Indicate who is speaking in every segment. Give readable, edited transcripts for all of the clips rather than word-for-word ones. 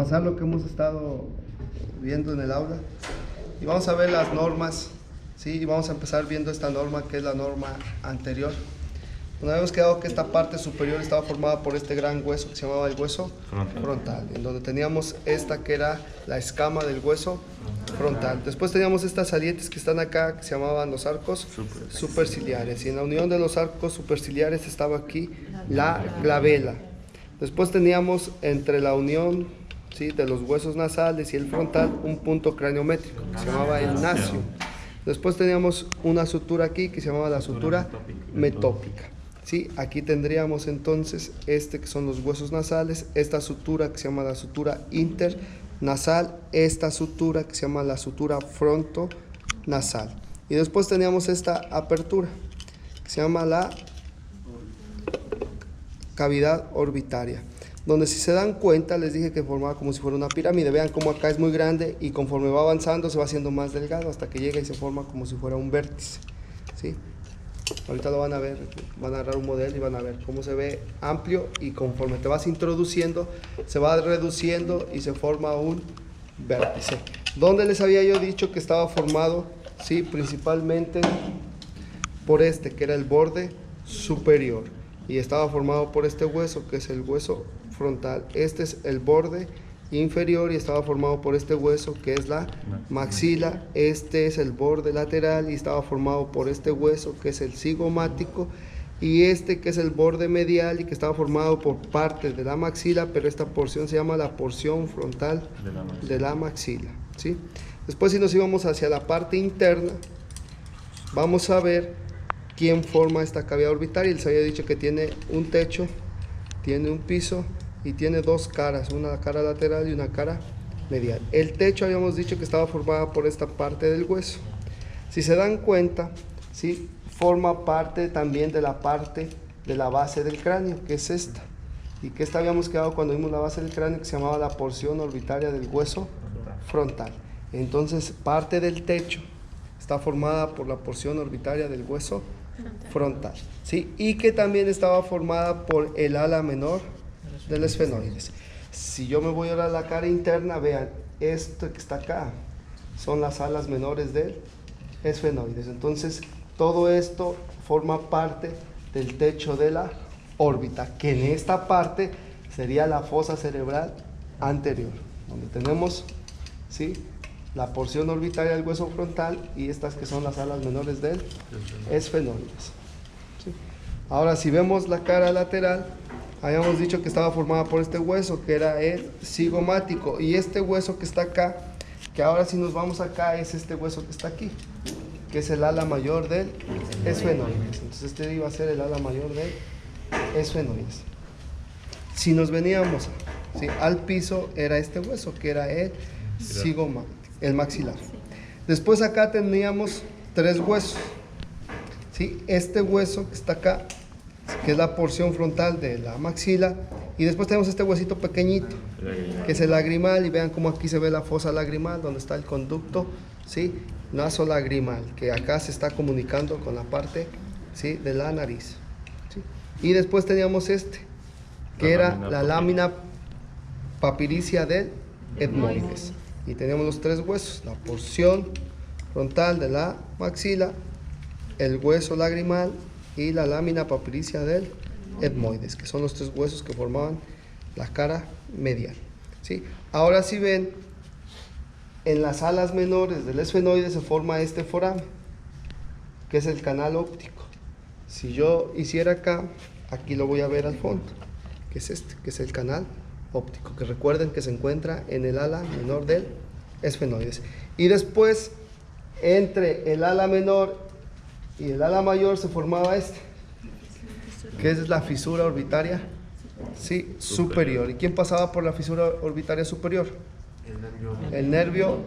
Speaker 1: repasar lo que hemos estado viendo en el aula y vamos a ver las normas, ¿sí? Y vamos a empezar viendo esta norma que es la norma anterior. Nos habíamos quedado que esta parte superior estaba formada por este gran hueso que se llamaba el hueso frontal, en donde teníamos esta que era la escama del hueso frontal. Después teníamos estas salietes que están acá que se llamaban los arcos superciliares, y en la unión de los arcos superciliares estaba aquí la glabela. Después teníamos entre la unión, ¿sí?, de los huesos nasales y el frontal un punto craniométrico que se llamaba el nacio. Después teníamos una sutura aquí que se llamaba la sutura metópica. ¿Sí? Aquí tendríamos entonces que son los huesos nasales, esta sutura que se llama la sutura internasal, esta sutura que se llama la sutura frontonasal. Y después teníamos esta apertura que se llama la cavidad orbitaria, donde si se dan cuenta les dije que formaba como si fuera una pirámide. Vean cómo acá es muy grande y conforme va avanzando se va haciendo más delgado hasta que llega y se forma como si fuera un vértice, ¿sí? Ahorita lo van a ver, van a agarrar un modelo y van a ver cómo se ve amplio, y conforme te vas introduciendo se va reduciendo y se forma un vértice. ¿Dónde les había yo dicho que estaba formado? Sí, principalmente por que era el borde superior, y estaba formado por este hueso que es el hueso frontal. Este es el borde inferior y estaba formado por este hueso que es la maxila. Este es el borde lateral y estaba formado por este hueso que es el cigomático, y que es el borde medial y que estaba formado por parte de la maxila, pero esta porción se llama la porción frontal de la maxila, ¿sí? Después, si nos íbamos hacia la parte interna, vamos a ver quién forma esta cavidad orbitaria. Les había dicho que tiene un techo, tiene un piso y tiene dos caras, una cara lateral y una cara medial. El techo habíamos dicho que estaba formada por esta parte del hueso. Si se dan cuenta, ¿sí?, forma parte también de la parte de la base del cráneo, que es esta. Y que esta habíamos quedado cuando vimos la base del cráneo, que se llamaba la porción orbitaria del hueso frontal. Entonces, parte del techo está formada por la porción orbitaria del hueso frontal, ¿sí? Y que también estaba formada por el ala menor del esfenoides. Si yo me voy ahora a la cara interna, vean, esto que está acá son las alas menores del esfenoides. Entonces, todo esto forma parte del techo de la órbita, que en esta parte sería la fosa cerebral anterior, donde tenemos, ¿sí?, la porción orbitaria del hueso frontal y estas que son las alas menores del esfenoides, ¿sí? Ahora, si vemos la cara lateral, habíamos dicho que estaba formada por este hueso que era el cigomático, y este hueso que está acá, que ahora si nos vamos acá, es este hueso que está aquí, que es el ala mayor del esfenoides. Entonces este iba a ser el ala mayor del esfenoides. Si nos veníamos, ¿sí?, al piso, era este hueso que era el cigomático, el maxilar. Después acá teníamos tres huesos, ¿sí? Este hueso que está acá, que es la porción frontal de la maxila, y después tenemos este huesito pequeñito que es el lagrimal, y vean cómo aquí se ve la fosa lagrimal donde está el conducto, ¿sí?, nasolagrimal, que acá se está comunicando con la parte, ¿sí?, de la nariz, ¿sí? Y después teníamos que era la lámina papiricia del etmoides, y tenemos los tres huesos, la porción frontal de la maxila, el hueso lagrimal y la lámina papiricia del etmoides, que son los tres huesos que formaban la cara medial, ¿sí? Ahora, si ven, en las alas menores del esfenoide se forma este foramen, que es el canal óptico. Si yo hiciera acá, aquí lo voy a ver al fondo, que es que es el canal óptico, que recuerden que se encuentra en el ala menor del esfenoides. Y después, entre el ala menor y el ala mayor se formaba que es la fisura orbitaria, ¿sí?, superior. ¿Y quién pasaba por la fisura orbitaria superior? El nervio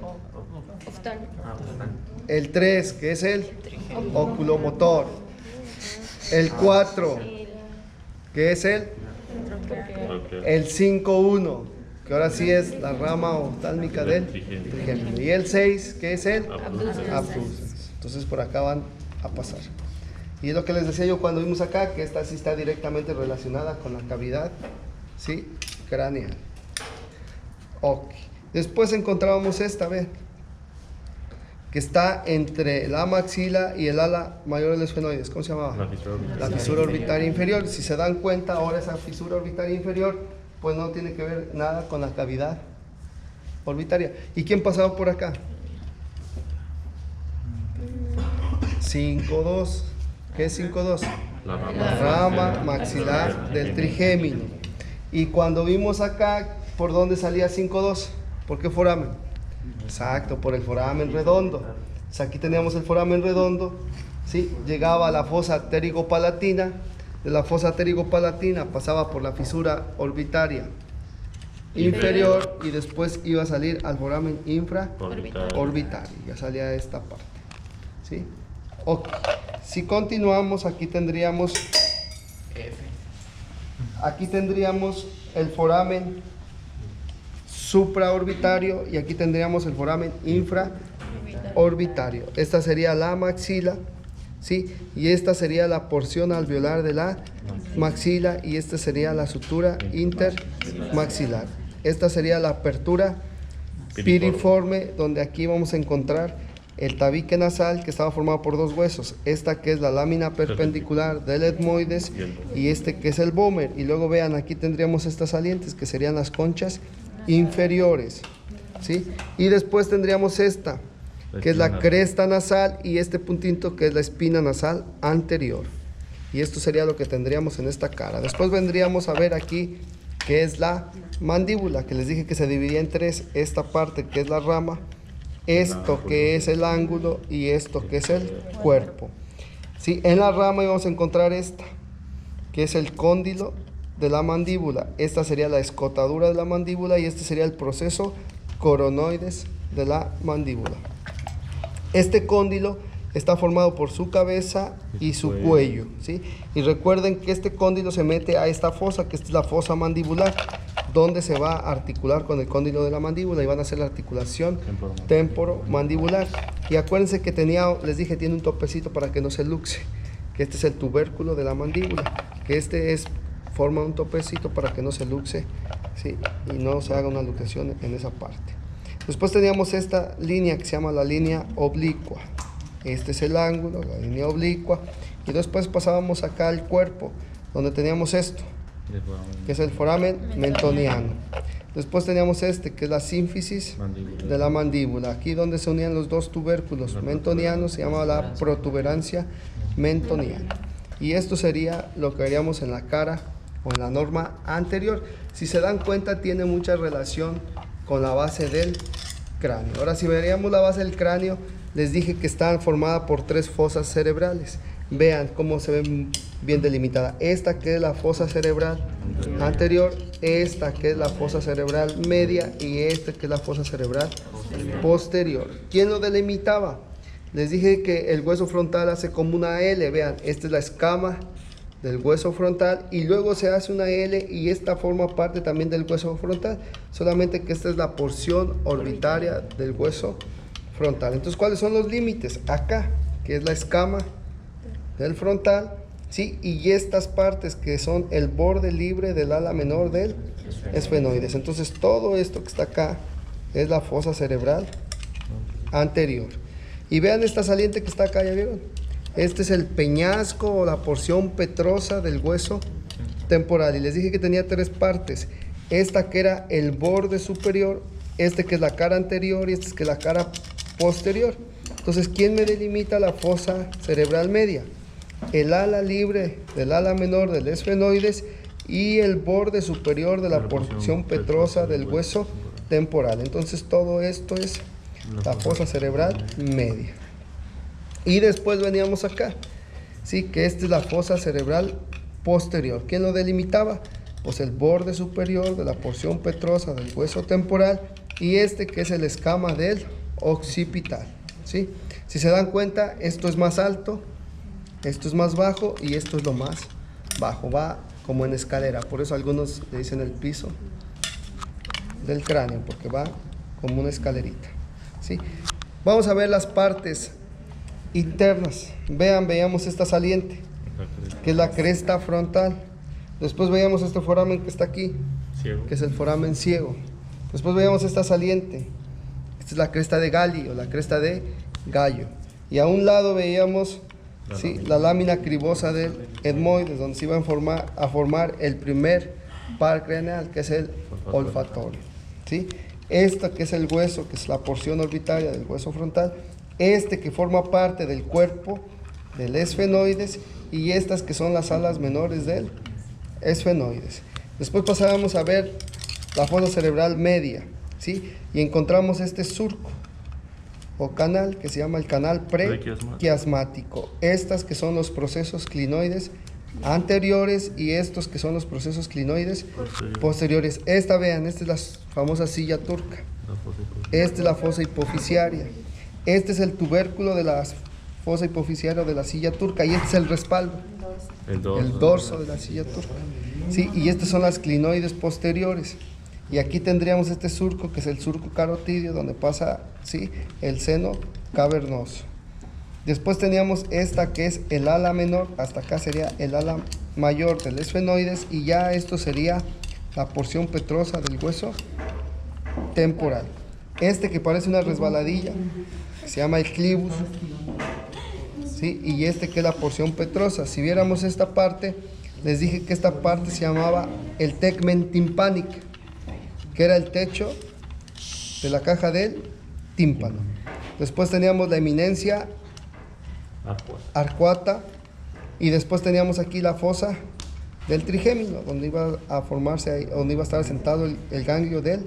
Speaker 1: el 3, que es el oculomotor. El 4, que es el 5-1, que ahora sí es la rama oftálmica del trigémino. Y el 6, que es el abducens. Entonces por acá van a pasar. Y es lo que les decía yo cuando vimos acá, que esta sí está directamente relacionada con la cavidad, ¿sí?, craneal. Ok. Después encontrábamos esta, vean, que está entre la maxila y el ala mayor del esfenoides. ¿Cómo se llamaba? La fisura orbitaria inferior. Si se dan cuenta, ahora esa fisura orbitaria inferior, pues no tiene que ver nada con la cavidad orbitaria. ¿Y quién pasaba por acá? 5-2. ¿Qué es 5-2? La rama maxilar del trigémino. Y cuando vimos acá, ¿por dónde salía 5-2? ¿Por qué foramen? Exacto, por el foramen redondo. O sea, aquí teníamos el foramen redondo, ¿sí? Llegaba a la fosa pterygopalatina. De la fosa pterygopalatina pasaba por la fisura orbitaria inferior y después iba a salir al foramen infraorbitario. Ya salía de esta parte, ¿sí? Ok. Si continuamos, aquí tendríamos el foramen supraorbitario y aquí tendríamos el foramen infraorbitario. Esta sería la maxila, ¿sí? Y esta sería la porción alveolar de la maxila y esta sería la sutura intermaxilar. Esta sería la apertura piriforme, donde aquí vamos a encontrar el tabique nasal, que estaba formado por dos huesos. Esta que es la lámina perpendicular del etmoides y este que es el vómer. Y luego vean, aquí tendríamos estas salientes que serían las conchas inferiores, ¿sí? Y después tendríamos esta, que es la cresta nasal, y este puntito que es la espina nasal anterior. Y esto sería lo que tendríamos en esta cara. Después vendríamos a ver aquí que es la mandíbula, que les dije que se dividía en tres. Esta parte que es la rama, esto que es el ángulo y esto que es el cuerpo, ¿sí? En la rama vamos a encontrar esta, que es el cóndilo de la mandíbula. Esta sería la escotadura de la mandíbula y este sería el proceso coronoides de la mandíbula. Este cóndilo está formado por su cabeza y su cuello, ¿sí? Y recuerden que este cóndilo se mete a esta fosa, que esta es la fosa mandibular, donde se va a articular con el cóndilo de la mandíbula y van a hacer la articulación temporomandibular. Y acuérdense que les dije, tiene un topecito para que no se luxe, que este es el tubérculo de la mandíbula, que forma un topecito para que no se luxe, ¿sí? Y no se haga una luxación en esa parte. Después teníamos esta línea que se llama la línea oblicua. Este es el ángulo, la línea oblicua. Y después pasábamos acá al cuerpo, donde teníamos esto, que es el foramen mentoniano. Después teníamos este, que es la sínfisis de la mandíbula. Aquí donde se unían los dos tubérculos mentonianos se llama la protuberancia mentoniana. Y esto sería lo que veríamos en la cara o en la norma anterior. Si se dan cuenta, tiene mucha relación con la base del cráneo. Ahora, si veríamos la base del cráneo, les dije que está formada por tres fosas cerebrales. Vean cómo se ven bien delimitada. Esta que es la fosa cerebral anterior, esta que es la fosa cerebral media y esta que es la fosa cerebral posterior. ¿Quién lo delimitaba? Les dije que el hueso frontal hace como una L. Vean, esta es la escama del hueso frontal y luego se hace una L y esta forma parte también del hueso frontal, solamente que esta es la porción orbitaria del hueso frontal. Entonces, ¿cuáles son los límites? Acá, que es la escama del frontal, ¿sí? Y estas partes que son el borde libre del ala menor del esfenoides. Entonces, todo esto que está acá es la fosa cerebral anterior. Y vean esta saliente que está acá, ¿ya vieron? Este es el peñasco o la porción petrosa del hueso temporal. Y les dije que tenía tres partes. Esta que era el borde superior, este que es la cara anterior y este que es la cara posterior. Entonces, ¿quién me delimita la fosa cerebral media? El ala libre del ala menor del esfenoides y el borde superior de la porción petrosa del hueso temporal. Entonces, todo esto es la fosa cerebral media. Y después veníamos acá, ¿sí? Que esta es la fosa cerebral posterior. ¿Quién lo delimitaba? Pues el borde superior de la porción petrosa del hueso temporal y este que es el escama del occipital, ¿sí? Si se dan cuenta, esto es más alto, esto es más bajo y esto es lo más bajo. Va como en escalera, por eso algunos le dicen el piso del cráneo, porque va como una escalerita, ¿sí? Vamos a ver las partes internas. Veamos esta saliente, que es la cresta frontal. Después veamos este foramen que está aquí, que es el foramen ciego. Después veíamos esta saliente. Esta es la cresta de Gali o la cresta de gallo. Y a un lado veíamos la lámina cribosa del etmoides, donde se iba a formar el primer par craneal, que es el olfatorio. ¿Sí? Esta que es el hueso, que es la porción orbitaria del hueso frontal. Este que forma parte del cuerpo del esfenoides, y estas que son las alas menores del esfenoides. Después pasábamos a ver la fosa cerebral media, ¿sí? Y encontramos este surco o canal que se llama el canal prequiasmático. Estas que son los procesos clinoides anteriores y estos que son los procesos clinoides posteriores. Esta, vean, esta es la famosa silla turca. Esta es la fosa hipoficiaria. Este es el tubérculo de la fosa hipoficiaria de la silla turca, y este es el respaldo, el dorso de la silla turca. Sí, y estas son las clinoides posteriores. Y aquí tendríamos este surco, que es el surco carotidio, donde pasa, ¿sí?, el seno cavernoso. Después teníamos esta que es el ala menor, hasta acá sería el ala mayor del esfenoides, y ya esto sería la porción petrosa del hueso temporal. Este que parece una resbaladilla, que se llama el clivus, ¿sí? Y este que es la porción petrosa. Si viéramos esta parte, les dije que esta parte se llamaba el tegmen tympanic, que era el techo de la caja del tímpano. Después teníamos la eminencia arcuata, y después teníamos aquí la fosa del trigémino, donde iba a formarse, donde iba a estar sentado el ganglio del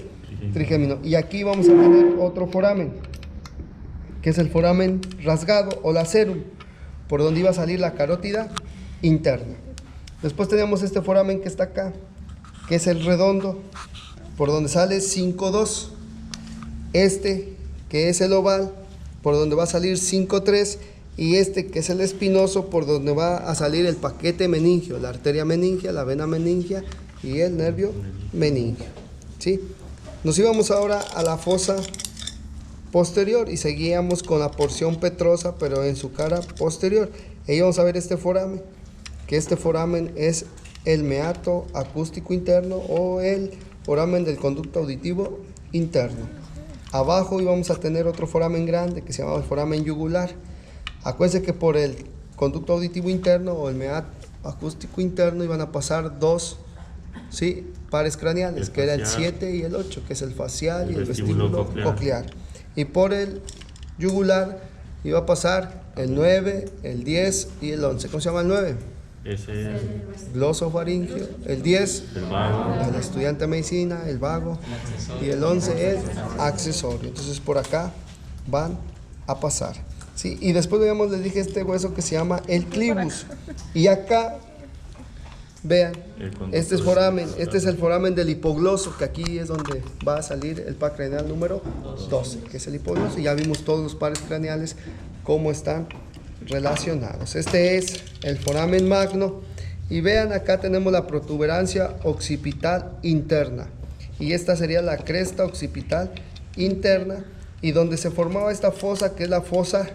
Speaker 1: trigémino. Y aquí vamos a tener otro foramen, que es el foramen rasgado o lacerum, por donde iba a salir la carótida interna. Después teníamos este foramen que está acá, que es el redondo, por donde sale 5-2. Este que es el oval, por donde va a salir 5-3. Y este que es el espinoso, por donde va a salir el paquete meningio, la arteria meningia, la vena meningia y el nervio meningio. ¿Sí? Nos íbamos ahora a la fosa posterior y seguíamos con la porción petrosa, pero en su cara posterior. Ahí vamos a ver este foramen, que este foramen es el meato acústico interno o el foramen del conducto auditivo interno. Abajo íbamos a tener otro foramen grande que se llama el foramen yugular. Acuérdense que por el conducto auditivo interno o el meato acústico interno iban a pasar dos, ¿sí?, pares craneales, que era el 7 y el 8, que es el facial y el vestíbulo coclear. Y por el yugular iba a pasar el 9, el 10 y el 11. ¿Cómo se llama el 9?
Speaker 2: Ese es
Speaker 1: Glosofaringio. El 10, el estudiante de medicina, el vago. Y el 11 es accesorio. Entonces por acá van a pasar. Sí, y después veamos, les dije este hueso que se llama el clivus. Y acá, vean, este es foramen, este es el foramen del hipogloso, que aquí es donde va a salir el par craneal número 12, que es el hipogloso. Y ya vimos todos los pares craneales, cómo están relacionados. Este es el foramen magno. Y vean, acá tenemos la protuberancia occipital interna. Y esta sería la cresta occipital interna. Y donde se formaba esta fosa, que es la fosa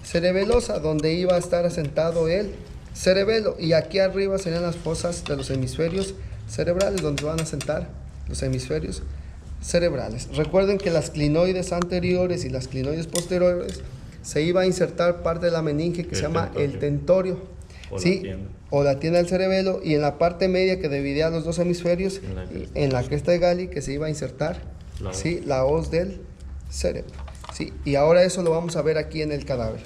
Speaker 1: cerebelosa, donde iba a estar asentado el cerebelo. Y aquí arriba serían las fosas de los hemisferios cerebrales, donde van a sentar los hemisferios cerebrales. Recuerden que las clinoides anteriores y las clinoides posteriores se iba a insertar parte de la meninge que se llama el tentorio, ¿sí?, o la tienda del cerebelo, y en la parte media que dividía los dos hemisferios, en la cresta de Gali, que se iba a insertar, ¿sí?, la hoz del cerebro. Sí, y ahora eso lo vamos a ver aquí en el cadáver.